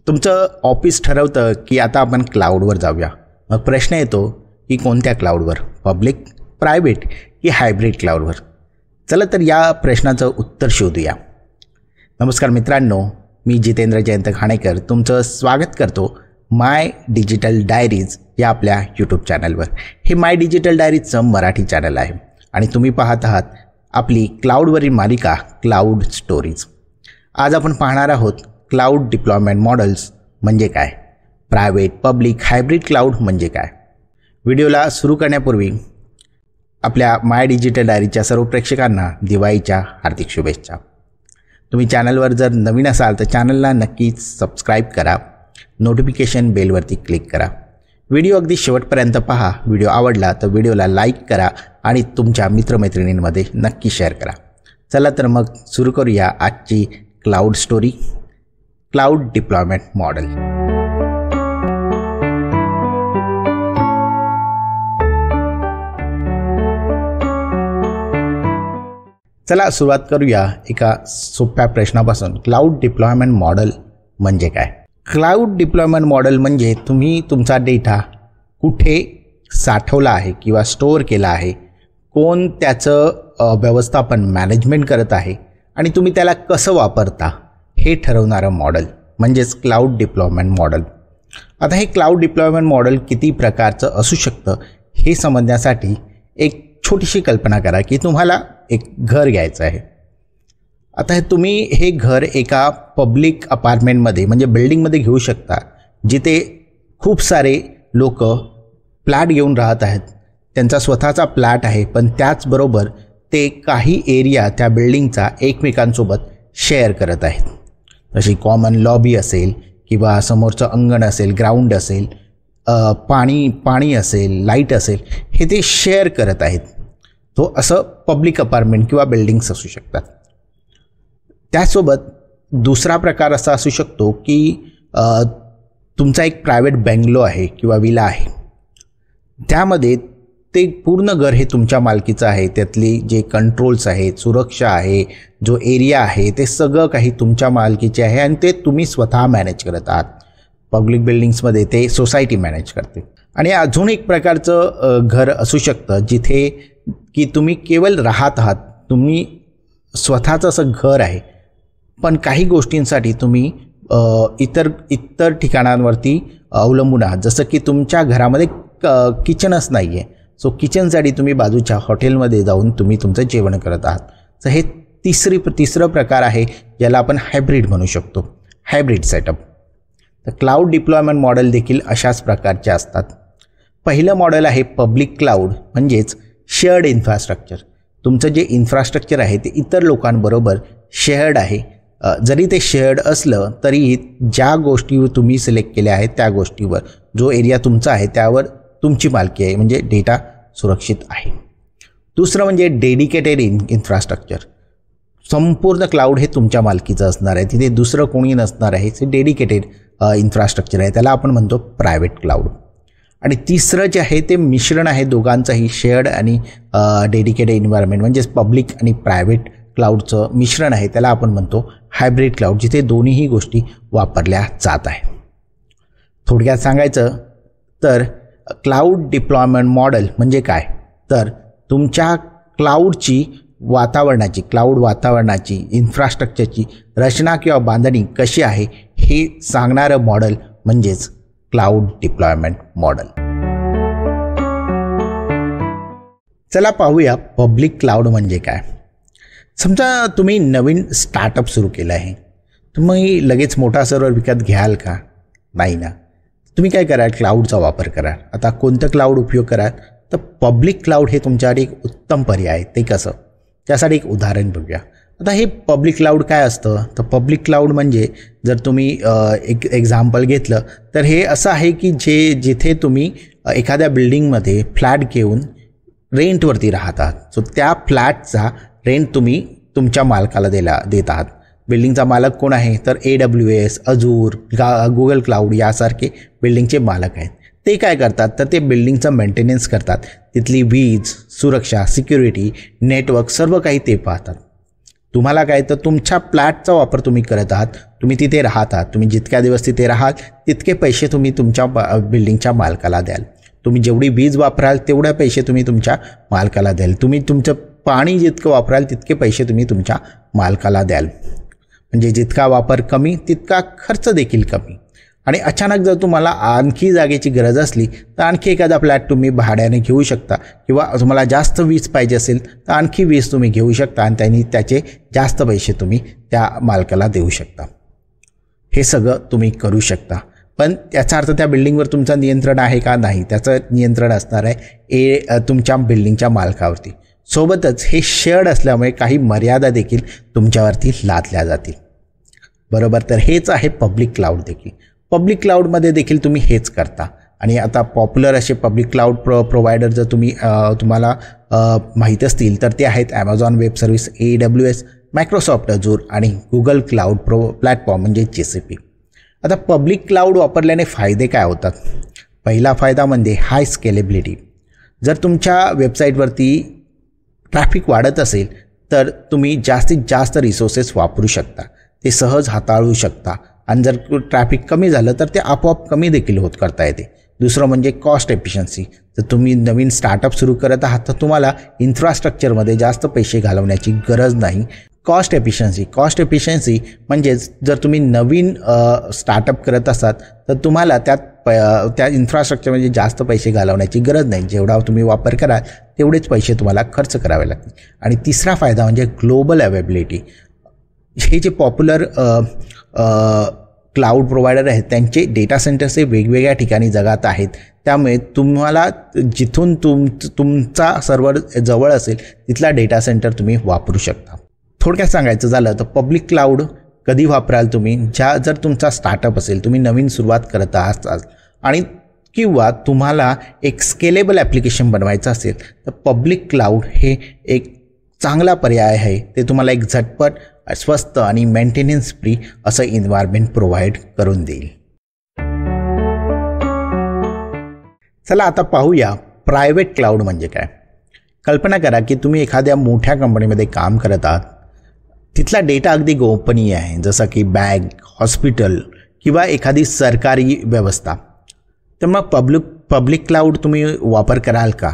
तुमचं ऑफिस ठरवतं की आता आपण क्लाउडवर जाऊया. मग प्रश्न येतो की कोणत्या क्लाउडवर, पब्लिक, प्रायव्हेट की हायब्रिड क्लाउडवर. चला तर या प्रश्नाचं उत्तर शोधूया. नमस्कार मित्रांनो, मी जितेंद्र जयंत खाणेकर तुमचं स्वागत करतो माय डिजिटल डायरीज या आपल्या यूट्यूब चॅनलवर. Hey my digital डायरीजचं Marathi channel आहे आणि तुम्ही पाहत आहात आपली क्लाउडवरील मालिका क्लाउड स्टोरीज. आज आपण पाहणार आहोत क्लाउड डिप्लॉयमेंट मॉडेल्स म्हणजे काय, प्रायव्हेट, पब्लिक, हायब्रिड क्लाउड म्हणजे काय. व्हिडिओला सुरू करण्यापूर्वी आपल्या माय डिजिटल डायरीच्या सर्व प्रेक्षकांना दिवाळीच्या हार्दिक शुभेच्छा. तुम्ही चॅनलवर जर नवीन असाल तर चॅनलला नक्कीच सबस्क्राईब करा, नोटिफिकेशन बेलवरती क्लिक करा. व्हिडिओ अगदी शेवटपर्यंत पहा. व्हिडिओ आवडला तर व्हिडिओला लाईक करा आणि तुमच्या मित्रमैत्रिणींमध्ये नक्की शेअर करा. चला तर मग सुरू करूया आजची cloud story, cloud deployment model. चला सुरुवात करूया एका सोप्या प्रश्नापासून. क्लाउड डिप्लॉयमेंट मॉडेल म्हणजे काय. क्लाउड डिप्लॉयमेंट मॉडेल म्हणजे तुम्ही तुमचा डेटा कुठे साठवला आहे किंवा स्टोअर केला आहे, कोण त्याचं व्यवस्थापन मॅनेजमेंट करत आहे आणि तुम्ही त्याला कसं वापरता हे ठरवणारं मॉडेल म्हणजेच क्लाउड डिप्लॉयमेंट मॉडेल. आता हे क्लाउड डिप्लॉयमेंट मॉडेल किती प्रकारचं असू शकतं हे समजण्यासाठी एक छोटीशी कल्पना करा की तुम्हाला एक घर घ्यायचं आहे. आता तुम्ही हे घर एका पब्लिक अपार्टमेंटमध्ये म्हणजे बिल्डिंगमध्ये घेऊ शकता, जिथे खूप सारे लोक फ्लॅट घेऊन राहत आहेत. त्यांचा स्वतःचा फ्लॅट आहे, पण त्याचबरोबर ते काही एरिया त्या बिल्डिंगचा एकमेकांसोबत शेअर करत आहेत. जशी कॉमन लॉबी असेल किंवा समोरचं अंगण असेल, ग्राउंड असेल, पाणी असेल, लाईट असेल, हे ते शेअर करत आहेत. तो असं पब्लिक अपार्टमेंट किंवा बिल्डिंग्स असू शकतात. त्यासोबत दुसरा प्रकार असा असू शकतो की तुमचा एक प्रायव्हेट बंगलो आहे किंवा विला आहे, त्यामध्ये ते पूर्ण घर हे तुमच्या मालकीचं आहे. त्यातली जे कंट्रोल्स आहेत, सुरक्षा आहे, जो एरिया आहे, ते सगळं काही तुमच्या मालकीचे आहे आणि ते तुम्ही स्वतः मॅनेज करत आहात. पब्लिक बिल्डिंग्समध्ये ते सोसायटी मॅनेज करते. आणि अजून एक प्रकारचं घर असू शकतं जिथे की तुम्ही केवळ राहत आहात, तुम्ही स्वतःचं असं घर आहे, पण काही गोष्टींसाठी तुम्ही इतर ठिकाणांवरती अवलंबून आहात. जसं की तुमच्या घरामध्ये किचनच नाही आहे, सो किचनसाठी तुम्ही बाजूच्या हॉटेलमध्ये जाऊन तुम्ही तुमचं जेवण करत आहात. तर हे तिसरं प्रकार आहे ज्याला आपण हायब्रिड म्हणू शकतो, हायब्रिड सेटअप. तर क्लाउड डिप्लॉयमेंट मॉडेल देखील अशाच प्रकारचे असतात. पहिलं मॉडेल आहे पब्लिक क्लाउड म्हणजेच शेअर्ड इन्फ्रास्ट्रक्चर. तुमचं जे इन्फ्रास्ट्रक्चर आहे ते इतर लोकांबरोबर शेअर्ड आहे. जरी ते शेअर्ड असलं तरीही ज्या गोष्टी तुम्ही सिलेक्ट केल्या आहेत त्या गोष्टीवर, जो एरिया तुमचा आहे त्यावर तुमची मालकी आहे, म्हणजे डेटा सुरक्षित आहे. दुसरं म्हणजे डेडिकेटेड इन्फ्रास्ट्रक्चर. संपूर्ण क्लाउड हे तुमच्या मालकीचं असणार आहे, तिथे दुसरं कोणी नसणार आहे. ते डेडिकेटेड इन्फ्रास्ट्रक्चर आहे, त्याला आपण म्हणतो प्रायव्हेट क्लाउड. आणि तिसरं जे आहे ते मिश्रण आहे दोघांचंही, शेअर्ड आणि डेडिकेटेड एन्व्हायरमेंट म्हणजेच पब्लिक आणि प्रायव्हेट क्लाउडचं मिश्रण आहे, त्याला आपण म्हणतो हायब्रिड क्लाउड, जिथे दोन्हीही गोष्टी वापरल्या जात आहे. थोडक्यात सांगायचं तर क्लाउड डिप्लॉयमेंट मॉडेल म्हणजे काय, तर तुमच्या क्लाउड वातावरणाची इन्फ्रास्ट्रक्चरची रचना किंवा बांधणी कशी आहे हे सांगणारं मॉडेल म्हणजेच क्लाउड डिप्लॉयमेंट मॉडेल. चला पाहूया पब्लिक क्लाउड म्हणजे काय. समजा तुम्ही नवीन स्टार्टअप सुरू केलं आहे, तुम्ही लगेच मोठा सर्व्हर विकत घ्याल का? नाही ना. तुम्ही काय कराल, क्लाउडचा वापर कराल. आता कोणतं क्लाउड उपयोग कराल, तर पब्लिक क्लाउड हे तुमच्यासाठी एक उत्तम पर्याय आहे. ते कसं, त्यासाठी एक उदाहरण बघूया. आता हे पब्लिक क्लाउड काय असतं, तर पब्लिक क्लाउड म्हणजे जर तुम्ही एक एक्झाम्पल घेतलं तर हे असं आहे की जिथे तुम्ही एखाद्या बिल्डिंगमध्ये फ्लॅट घेऊन रेंटवरती राहत आहात. सो त्या फ्लॅटचा रेंट तुम्ही तुमच्या मालकाला देत आहात. बिल्डिंगचा मालक कोण आहे, तर AWS, अजूर, गुगल क्लाउड यासारखे बिल्डिंगचे मालक आहेत. ते काय करतात, तर ते बिल्डिंगचं मेंटेनन्स करतात. तिथली वीज, सुरक्षा, सिक्युरिटी, नेटवर्क सर्व काही ते पाहतात. तुम्हाला काय तर तुमच्या फ्लॅटचा वापर तुम्ही करत आहात, तुम्ही तिथे राहत आहात, तुम्ही जितक्या दिवस तिथे राहाल तितके पैसे तुम्ही तुमच्या बिल्डिंगच्या मालकाला द्याल. तुम्ही जेवढी वीज वापराल तेवढे पैसे तुम्ही तुमच्या मालकाला द्याल. तुम्ही तुमचं पाणी जितकं वापराल तितके पैसे तुम्ही तुमच्या मालकाला द्याल. म्हणजे जितका वापर कमी तितका खर्च देखील कमी. आणि अचानक जर तुम्हाला आणखी जागेची गरज असली तर आणखी एखादा फ्लॅट तुम्ही भाड्याने घेऊ शकता, किंवा तुम्हाला जास्त वीज पाहिजे असेल तर आणखी वीज तुम्ही घेऊ शकता आणि त्याचे जास्त पैसे तुम्ही त्या मालकाला देऊ शकता. हे सगळं तुम्ही करू शकता. पण त्याचा अर्थ त्या बिल्डिंगवर तुमचं नियंत्रण आहे का? नाही. त्याचं नियंत्रण असणार आहे तुमच्या बिल्डिंगच्या मालकावरती. सोबतच हे शेअर्ड असल्यामुळे काही मर्यादा देखील तुमच्यावरती लादल्या जातील. बरोबर. तर हेच आहे पब्लिक क्लाउड देखील. पब्लिक क्लाउडमध्ये देखील तुम्ही हेच करता. आणि आता पॉप्युलर असे पब्लिक क्लाउड प्रोव्हायडर जर तुम्हाला माहीत असतील तर ते आहेत Amazon web service, AWS, Microsoft Azzur आणि गुगल क्लाउड प्लॅटफॉर्म म्हणजे GCP. आता पब्लिक क्लाउड वापरल्याने फायदे काय होतात? पहिला फायदा म्हणजे हाय स्केलेबिलिटी. जर तुमच्या वेबसाईटवरती ट्रॅफिक वाढत असेल तर तुम्ही जास्तीत जास्त रिसोर्सेस वापरू शकता, ते सहज हाताळू शकता. आणि जर ट्रॅफिक कमी झालं तर ते आपोआप कमी देखील करता येते. दुसरं म्हणजे कॉस्ट एफिशियन्सी. जर तुम्ही नवीन स्टार्टअप सुरू करत आहात तर तुम्हाला इन्फ्रास्ट्रक्चरमध्ये जास्त पैसे घालवण्याची गरज नाही. कॉस्ट एफिशियन्सी म्हणजेच जर तुम्ही नवीन स्टार्टअप करत असाल तर तुम्हाला त्या इन्फ्रास्ट्रक्चरमध्ये जास्त पैसे घालवण्याची गरज नाही. जेवढा तुम्ही वापर कराल तेवढेच पैसे तुम्हाला खर्च करावे लागतील. आणि तिसरा फायदा म्हणजे ग्लोबल अवेलेबिलिटी. हे जे पॉप्युलर क्लाउड प्रोव्हायडर आहेत त्यांचे डेटा सेंटर्स हे वेगवेगळ्या ठिकाणी जगात आहेत. त्यामुळे तुम्हाला जिथून तुमचा सर्व्हर जवळ असेल तिथला डेटा सेंटर तुम्ही वापरू शकता. थोडक्यात सांगायचं झालं तर पब्लिक क्लाउड कधी वापराल तुम्ही? जर तुमचा स्टार्टअप असेल, तुम्ही नवीन सुरुवात करत आहात आणि किंवा तुम्हाला एक स्केलेबल ॲप्लिकेशन बनवायचं असेल तर पब्लिक क्लाउड हे एक चांगला पर्याय आहे. ते तुम्हाला एक झटपट, स्वस्त आणि मेंटेनन्स फ्री असं एन्व्हायरमेंट प्रोव्हाइड करून देईल. चला आता पाहूया प्रायव्हेट क्लाउड म्हणजे काय. कल्पना करा की तुम्ही एखाद्या मोठ्या कंपनीमध्ये काम करत आहात. तिथला डेटा अगदी गोपनीय आहे, जसं की बँक, हॉस्पिटल किंवा एखादी सरकारी व्यवस्था. तर मग पब्लिक क्लाउड तुम्ही वापर कराल का?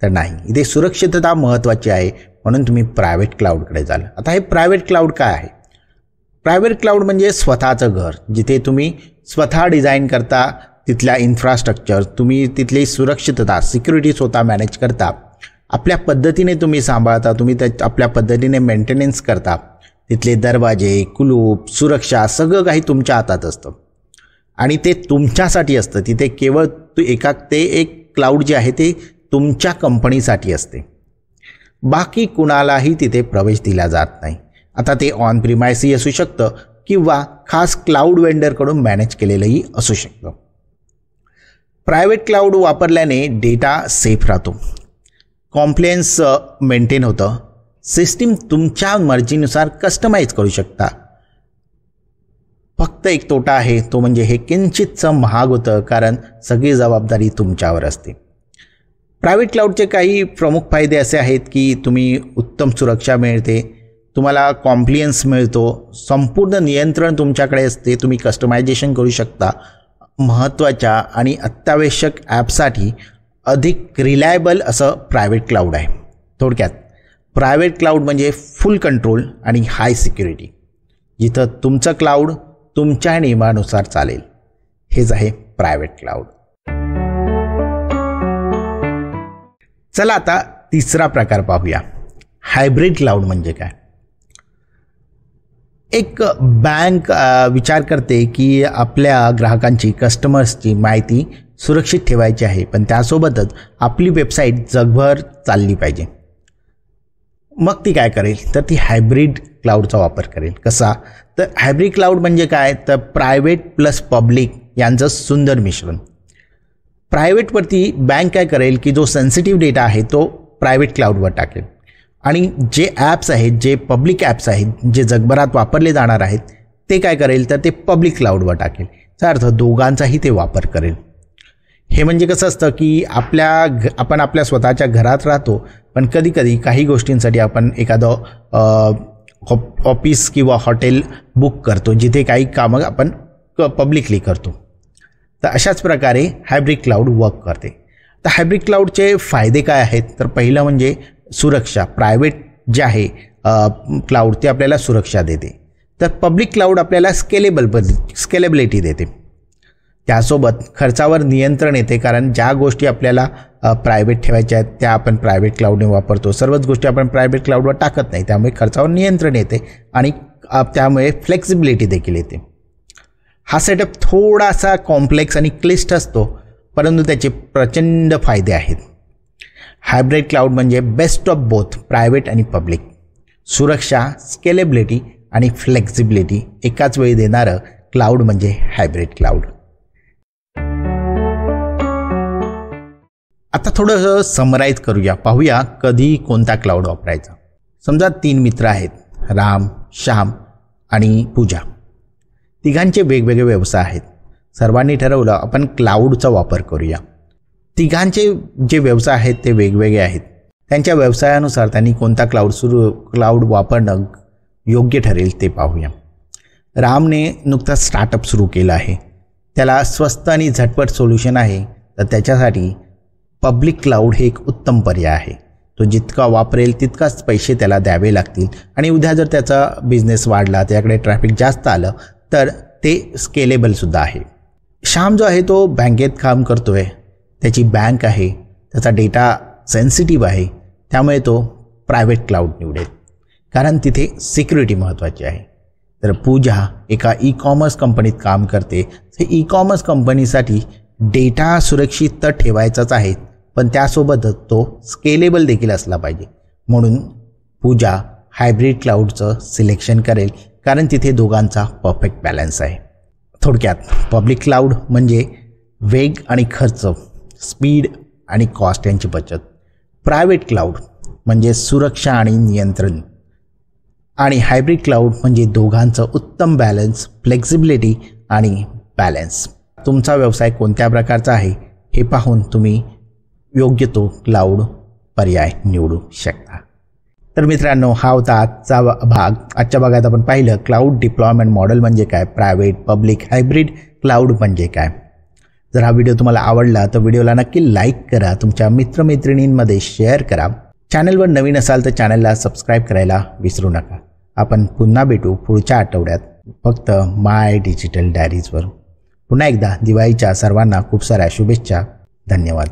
तर नाही. इथे सुरक्षितता महत्त्वाची आहे, म्हणून तुम्ही प्रायव्हेट क्लाउडकडे जाल. आता हे प्रायव्हेट क्लाउड काय आहे? प्रायव्हेट क्लाउड म्हणजे स्वतःचं घर, जिथे तुम्ही स्वतः डिझाईन करता तिथल्या इन्फ्रास्ट्रक्चर, तुम्ही तिथली सुरक्षितता, सिक्युरिटी स्वतः मॅनेज करता, आपल्या पद्धतीने तुम्ही सांभाळता, तुम्ही आपल्या पद्धतीने मेंटेनन्स करता. तिथले दरवाजे, कुलूप, सुरक्षा सगळं काही तुमच्या हातात असतं आणि ते तुमच्यासाठी असतं. तिथे केवळ ते एक क्लाउड जे आहे ते तुमच्या कंपनीसाठी असते. बाकी कुणालाही तिथे प्रवेश दिला जात नाही. आता ते ऑन प्रिमाइसही असू शकतं किंवा खास क्लाउड वेंडरकडून मॅनेज केलेलंही असू शकतं. प्रायव्हेट क्लाउड वापरल्याने डेटा सेफ राहतो, कॉम्प्लायन्स मेंटेन होतं, सिस्टीम तुमच्या मर्जीनुसार कस्टमाइज करू शकता. फक्त एक तोटा आहे, तो म्हणजे हे किंचितचं महाग होतं, कारण सगळी जबाबदारी तुमच्यावर असते. प्रायव्हेट क्लाउडचे काही प्रमुख फायदे असे आहेत की तुम्ही उत्तम सुरक्षा मिळते, तुम्हाला कॉम्प्लायन्स मिळतो, संपूर्ण नियंत्रण तुमच्याकडे असते, तुम्ही कस्टमायझेशन करू शकता. महत्त्वाच्या आणि अत्यावश्यक ॲपसाठी अधिक रिलायबल असं प्रायव्हेट क्लाउड आहे. थोडक्यात प्रायव्हेट क्लाउड म्हणजे फुल कंट्रोल आणि हाय सिक्युरिटी, जिथं तुमचं क्लाउड तुमच्या नियमानुसार चालेल. हेच आहे प्रायव्हेट क्लाउड. चला आता तिसरा प्रकार पाहूया. हायब्रिड क्लाउड म्हणजे काय? एक बँक विचार करते की आपल्या ग्राहकांची, कस्टमर्सची माहिती सुरक्षित ठेवायची आहे, पण त्यासोबतच आपली वेबसाईट जगभर चालली पाहिजे. मग ती काय करेल? तर ती हायब्रिड क्लाउडचा वापर करेल. कसा? तर हायब्रिड क्लाउड म्हणजे काय? तर प्रायव्हेट प्लस पब्लिक यांचं सुंदर मिश्रण. प्रायव्हेटवरती बँक काय करेल की जो सेन्सिटिव्ह डेटा आहे तो प्रायव्हेट क्लाउडवर टाकेल आणि जे ॲप्स आहेत, जे पब्लिक ॲप्स आहेत, जे जगभरात वापरले जाणार आहेत, ते काय करेल तर ते पब्लिक क्लाउडवर टाकेल. याचा अर्थ दोघांचाही ते वापर करेल. हे म्हणजे कसं असतं की आपण आपल्या स्वतःच्या घरात राहतो, पण कधीकधी काही गोष्टींसाठी आपण एखादं ऑफिस किंवा हॉटेल बुक करतो, जिथे काही कामं आपण पब्लिकली करतो. तर अशाच प्रकारे हायब्रिड क्लाउड वर्क करते. तर हायब्रिड क्लाउडचे फायदे काय आहेत? तर पहिलं म्हणजे सुरक्षा. प्रायव्हेट जे आहे क्लाउड ते आपल्याला सुरक्षा देते. तर पब्लिक क्लाउड आपल्याला स्केलेबिलिटी देते. त्यासोबत खर्चावर नियंत्रण येते, कारण ज्या गोष्टी आपल्याला प्रायव्हेट ठेवायच्या आहेत त्या आपण प्रायव्हेट क्लाउडने वापरतो. सर्वच गोष्टी आपण प्रायव्हेट क्लाउडवर टाकत नाही, त्यामुळे खर्चावर नियंत्रण येते आणि त्यामुळे फ्लेक्सिबिलिटी देखील येते. हा सेटअप थोडासा कॉम्प्लेक्स आणि क्लिष्ट असतो, परंतु त्याचे प्रचंड फायदे आहेत. हायब्रिड क्लाउड म्हणजे बेस्ट ऑफ बोथ प्रायव्हेट आणि पब्लिक. सुरक्षा, स्केलेबिलिटी आणि फ्लेक्सिबिलिटी एकाच वेळी देणारं क्लाउड म्हणजे हायब्रिड क्लाउड. आता थोडंसं समराईज करूया, पाहूया कधी कोणता क्लाउड वापरायचा. समजा 3 मित्र आहेत, राम, श्याम आणि पूजा. तिघांचे वेगवेगळे व्यवसाय आहेत. सर्वांनी ठरवलं आपण क्लाउडचा वापर करूया. तिघांचे जे व्यवसाय आहेत ते वेगवेगळे आहेत. त्यांच्या व्यवसायानुसार त्यांनी कोणता क्लाउड वापरणं योग्य ठरेल ते पाहूया. रामने नुकताच स्टार्टअप सुरू केलं आहे. त्याला स्वस्त आणि झटपट सोल्युशन आहे, तर त्याच्यासाठी पब्लिक क्लाउड हे एक उत्तम पर्याय आहे. तो जितका वापरेल तितकाच पैसे त्याला द्यावे लागतील आणि उद्या जर त्याचा बिझनेस वाढला, त्याकडे ट्रॅफिक जास्त आलं तर ते स्केलेबलसुद्धा आहे. श्याम जो आहे तो बँकेत काम करतो आहे. त्याची बँक आहे, त्याचा डेटा सेन्सिटिव्ह आहे, त्यामुळे तो प्रायव्हेट क्लाउड निवडेल, कारण तिथे सिक्युरिटी महत्त्वाची आहे. तर पूजा एका ई-कॉमर्स कंपनीत काम करते. तर ई-कॉमर्स कंपनीसाठी डेटा सुरक्षित तर ठेवायचाच आहे, पण त्यासोबतच तो स्केलेबल देखील असला पाहिजे. म्हणून पूजा हायब्रिड क्लाउडचं सिलेक्शन करेल, कारण तिथे दोघांचा परफेक्ट बॅलन्स आहे. थोडक्यात पब्लिक क्लाउड म्हणजे वेग आणि खर्च, स्पीड आणि कॉस्ट यांची बचत. प्रायव्हेट क्लाउड म्हणजे सुरक्षा आणि नियंत्रण. आणि हायब्रिड क्लाउड म्हणजे दोघांचं उत्तम बॅलन्स, फ्लेक्सिबिलिटी आणि बॅलन्स. तुमचा व्यवसाय कोणत्या प्रकारचा आहे हे पाहून तुम्ही योग्य तो क्लाउड पर्याय निवडू शकता. तर मित्रांनो, हा होता आजचा भाग. आजच्या भागात आपण पाहिलं क्लाउड डिप्लॉयमेंट मॉडेल म्हणजे काय, प्रायव्हेट, पब्लिक, हायब्रिड क्लाउड म्हणजे काय. जर हा व्हिडिओ तुम्हाला आवडला तर व्हिडिओला नक्की लाईक करा, तुमच्या मित्रमैत्रिणींमध्ये शेअर करा. चॅनलवर नवीन असाल तर चॅनलला सबस्क्राईब करायला विसरू नका. आपण पुन्हा भेटू पुढच्या आठवड्यात फक्त माय डिजिटल डायरीजवर. पुन्हा एकदा दिवाळीच्या सर्वांना खूप साऱ्या शुभेच्छा. धन्यवाद.